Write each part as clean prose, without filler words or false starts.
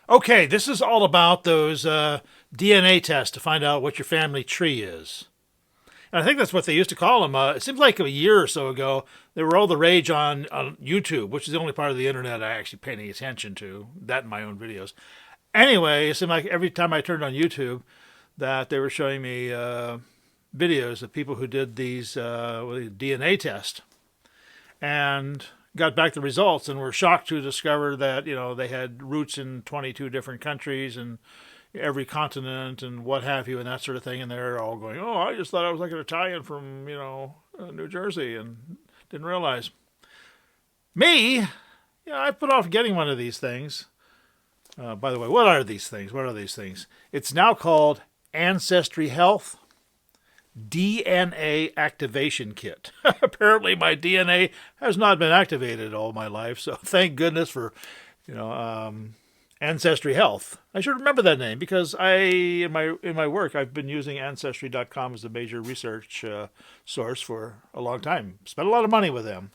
Okay, this is all about those DNA tests to find out what your family tree is. And I think that's what they used to call them. It seems like a year or so ago, they were all the rage on YouTube, which is the only part of the internet I actually pay any attention to, that and my own videos. Anyway, it seemed like every time I turned on YouTube that they were showing me videos of people who did these DNA tests and got back the results and were shocked to discover that they had roots in 22 different countries and every continent and what have you and that sort of thing, and they're all going, oh, I just thought I was like an Italian from New Jersey and didn't realize. Me, I put off getting one of these things. By the way, what are these things? It's now called Ancestry Health DNA Activation Kit. Apparently, my DNA has not been activated all my life, so thank goodness for, Ancestry Health. I should remember that name because in my work I've been using Ancestry.com as a major research source for a long time. Spent a lot of money with them,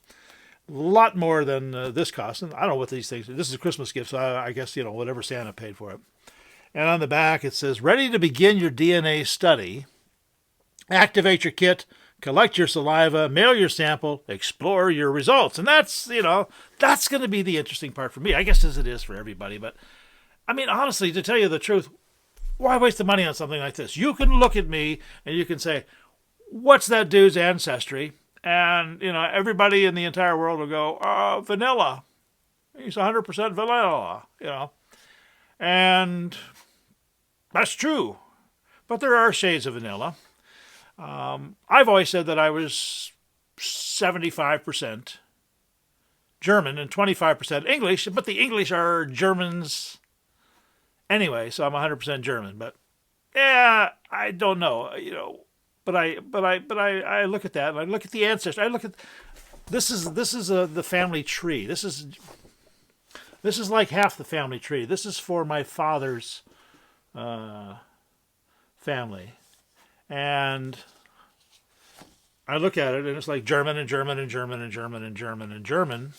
a lot more than this cost. And I don't know what these things. This is a Christmas gift, so I guess whatever Santa paid for it. And on the back it says, "Ready to begin your DNA study. Activate your kit, collect your saliva, mail your sample, explore your results." And that's going to be the interesting part for me. I guess as it is for everybody. But I mean, honestly, to tell you the truth, why waste the money on something like this? You can look at me and you can say, what's that dude's ancestry? And, everybody in the entire world will go, vanilla. He's 100% vanilla, And that's true. But there are shades of vanilla. I've always said that I was 75% German and 25% English, but the English are Germans anyway, so I'm 100% German. But yeah, I don't know, But I look at that and I look at the ancestry. I look at this is the family tree. This is like half the family tree. This is for my father's family. And I look at it and it's like German and German and German and German and German and German.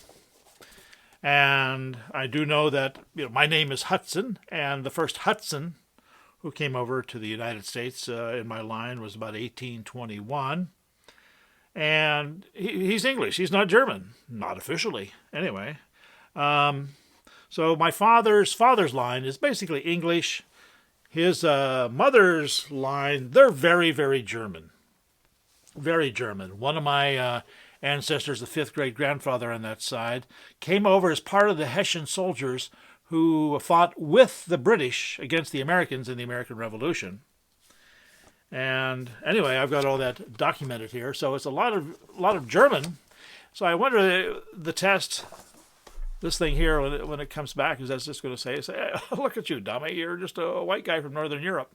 And I do know that my name is Hudson, and the first Hudson who came over to the United States in my line was about 1821. And he's English. He's not German, not officially anyway. So my father's line is basically English. His mother's line, they're very, very German. Very German. One of my ancestors, the fifth great grandfather on that side, came over as part of the Hessian soldiers who fought with the British against the Americans in the American Revolution. And anyway, I've got all that documented here. So it's a lot of German. So I wonder the test. This thing here, when it comes back, is that's just going to say, hey, look at you, dummy. You're just a white guy from Northern Europe.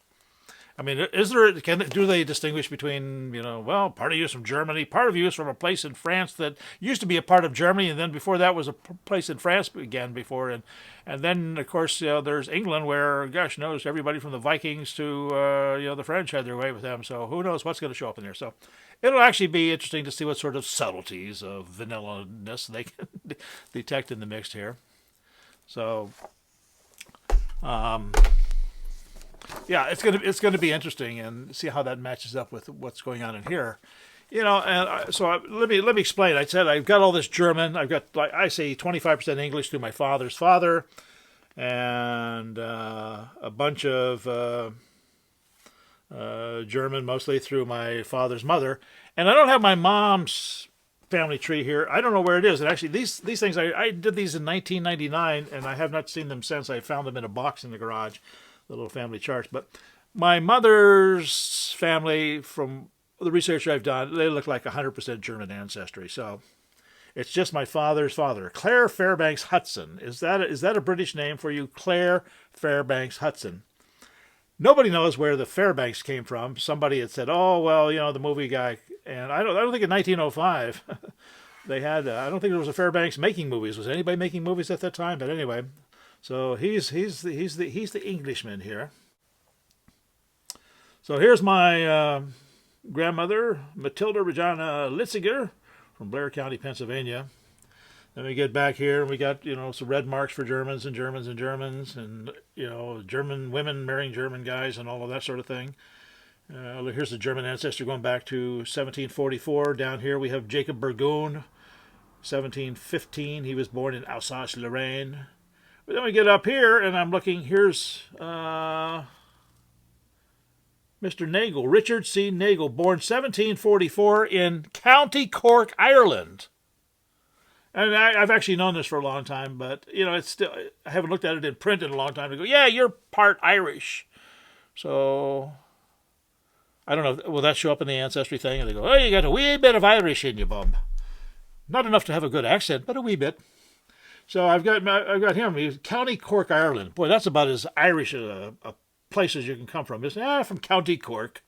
I mean, do they distinguish between, part of you is from Germany, part of you is from a place in France that used to be a part of Germany, and then before that was a place in France again before, and then, of course, there's England where, gosh knows, everybody from the Vikings to, the French had their way with them, so who knows what's going to show up in there. So it'll actually be interesting to see what sort of subtleties of vanilla-ness they can detect in the mix here. So, yeah, it's gonna be interesting and see how that matches up with what's going on in here, let me explain. I said I've got all this German. I've got, like I say, 25% English through my father's father, and a bunch of German mostly through my father's mother, and I don't have my mom's family tree here. I don't know where it is. And actually, these things I did these in 1999, and I have not seen them since. I found them in a box in the garage. The little family charts. But my mother's family, from the research I've done, they look like 100% German ancestry. So it's just my father's father, Claire Fairbanks Hudson. Is that a British name for you, Claire Fairbanks Hudson? Nobody knows where the Fairbanks came from. Somebody had said, "Oh well, the movie guy," and I don't think in 1905 they had. I don't think there was a Fairbanks making movies. Was anybody making movies at that time? But anyway. So he's the Englishman here. So here's my grandmother, Matilda Regina Litziger, from Blair County, Pennsylvania. Then we get back here and we got, some red marks for Germans and Germans and Germans and, German women marrying German guys and all of that sort of thing. Here's the German ancestor going back to 1744. Down here we have Jacob Burgoon, 1715. He was born in Alsace-Lorraine. But then we get up here and I'm looking, here's Mr. Nagel, Richard C. Nagel, born 1744 in County Cork, Ireland. And I've actually known this for a long time, but, it's still, I haven't looked at it in print in a long time to go, yeah, you're part Irish. So, I don't know, will that show up in the ancestry thing? And they go, oh, you got a wee bit of Irish in you, bub. Not enough to have a good accent, but a wee bit. So I've got him. He's County Cork, Ireland. Boy, that's about as Irish a places you can come from. It's from County Cork,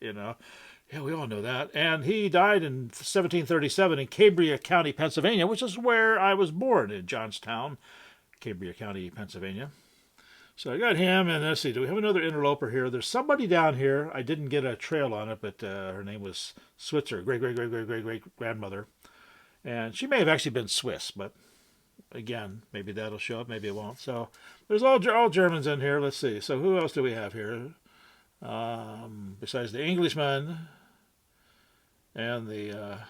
Yeah, we all know that. And he died in 1737 in Cambria County, Pennsylvania, which is where I was born, in Johnstown, Cambria County, Pennsylvania. So I got him, and let's see, do we have another interloper here? There's somebody down here. I didn't get a trail on it, but her name was Switzer, great-great-great-great-great-grandmother. And she may have actually been Swiss, but again, maybe that'll show up, maybe it won't. So there's all Germans in here. Let's see. So who else do we have here? Besides the Englishman and the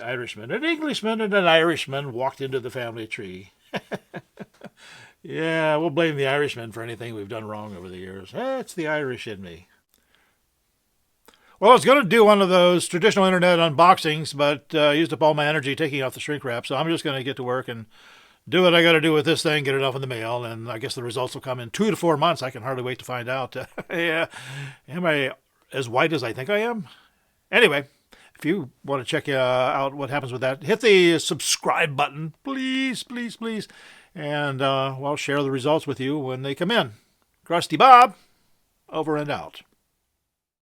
Irishman. An Englishman and an Irishman walked into the family tree. Yeah, we'll blame the Irishman for anything we've done wrong over the years. It's the Irish in me. Well, I was going to do one of those traditional internet unboxings, but used up all my energy taking off the shrink wrap, so I'm just going to get to work and do what I got to do with this thing, get it off in the mail, and I guess the results will come in 2 to 4 months. I can hardly wait to find out. Yeah, am I as white as I think I am? Anyway, if you want to check out what happens with that, hit the subscribe button, please, please, please, and I'll share the results with you when they come in. Crusty Bob, over and out.